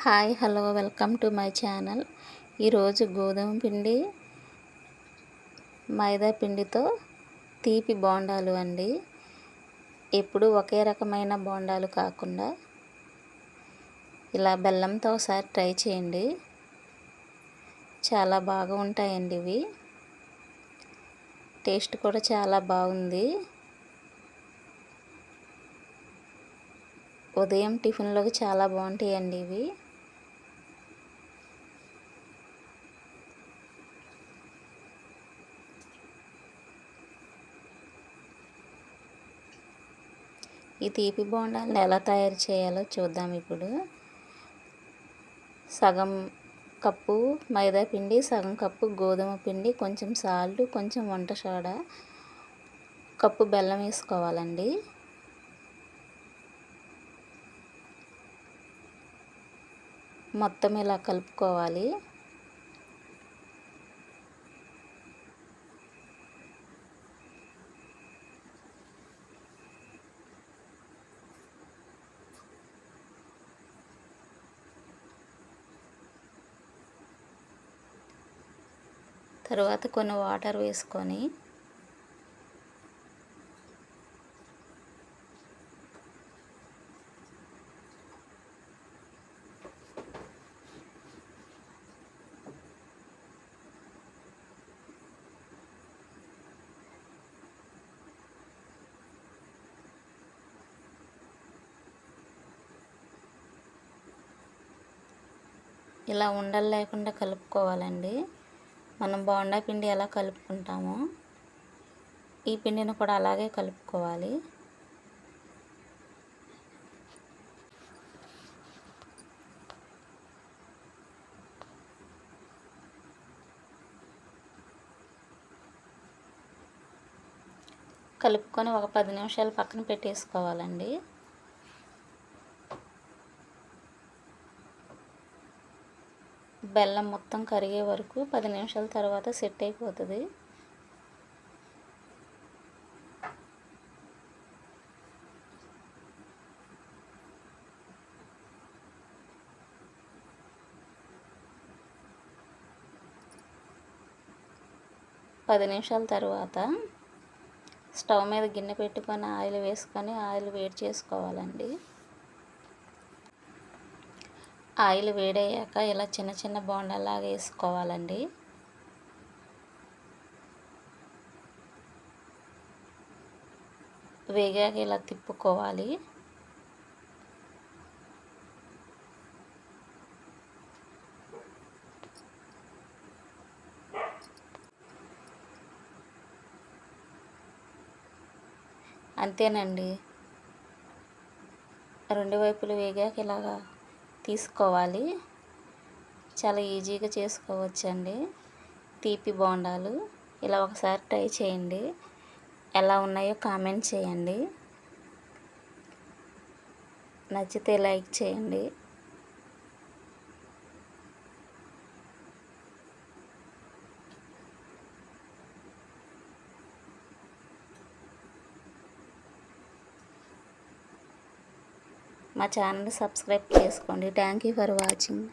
Hi hello welcome to my channel. ఈరోజు గోధుమ పిండి మైదా పిండితో తీపి బోండాలు అండి. ఎప్పుడు ఒకే రకమైన బోండాలు కాకుండా ఇలా బెల్లంతో ఒకసారి ట్రై చేయండి. చాలా బాగా ఉంటాయండి ఇవి. టేస్ట్ కూడా చాలా బాగుంది. ఉదయం టిఫిన్లోకి చాలా బాగుంటాయండి ఇవి. ఈ తీపి బోండాలను ఎలా తయారు చేయాలో చూద్దాం ఇప్పుడు. సగం కప్పు మైదా పిండి, సగం కప్పు గోధుమ పిండి, కొంచెం సాల్ట్, కొంచెం వంట సోడా, కప్పు బెల్లం వేసుకోవాలండి. మొత్తం ఇలా కలుపుకోవాలి. తర్వాత కొన్ని వాటర్ వేసుకొని ఇలా ఉండలు లేకుండా కలుపుకోవాలండి. మనం బోండా పిండి ఎలా కలుపుకుంటామో ఈ పిండిని కూడా అలాగే కలుపుకోవాలి. కలుపుకొని ఒక 10 నిమిషాలు పక్కన పెట్టేసుకోవాలండి. బెల్లం మొత్తం కరిగే వరకు 10 నిమిషాల తర్వాత సెట్ అయిపోతుంది. పది నిమిషాల తర్వాత స్టవ్ మీద గిన్నె పెట్టుకొని ఆయిల్ వేసుకొని ఆయిల్ వేడి చేసుకోవాలండి. ఆయిల్ వేడయ్యాక ఇలా చిన్న చిన్న బోండాలాగా వేసుకోవాలండి. వేగాక ఇలా తిప్పుకోవాలి. అంతేనండి. రెండు వైపులు వేగాక ఇలాగా తీసుకోవాలి. చాలా ఈజీగా చేసుకోవచ్చండి తీపి బోండాలు. ఇలా ఒకసారి ట్రై చేయండి. ఎలా ఉన్నాయో కామెంట్ చేయండి. నచ్చితే లైక్ చేయండి. మా ఛానల్ సబ్స్క్రైబ్ చేసుకోండి. Thank you for watching.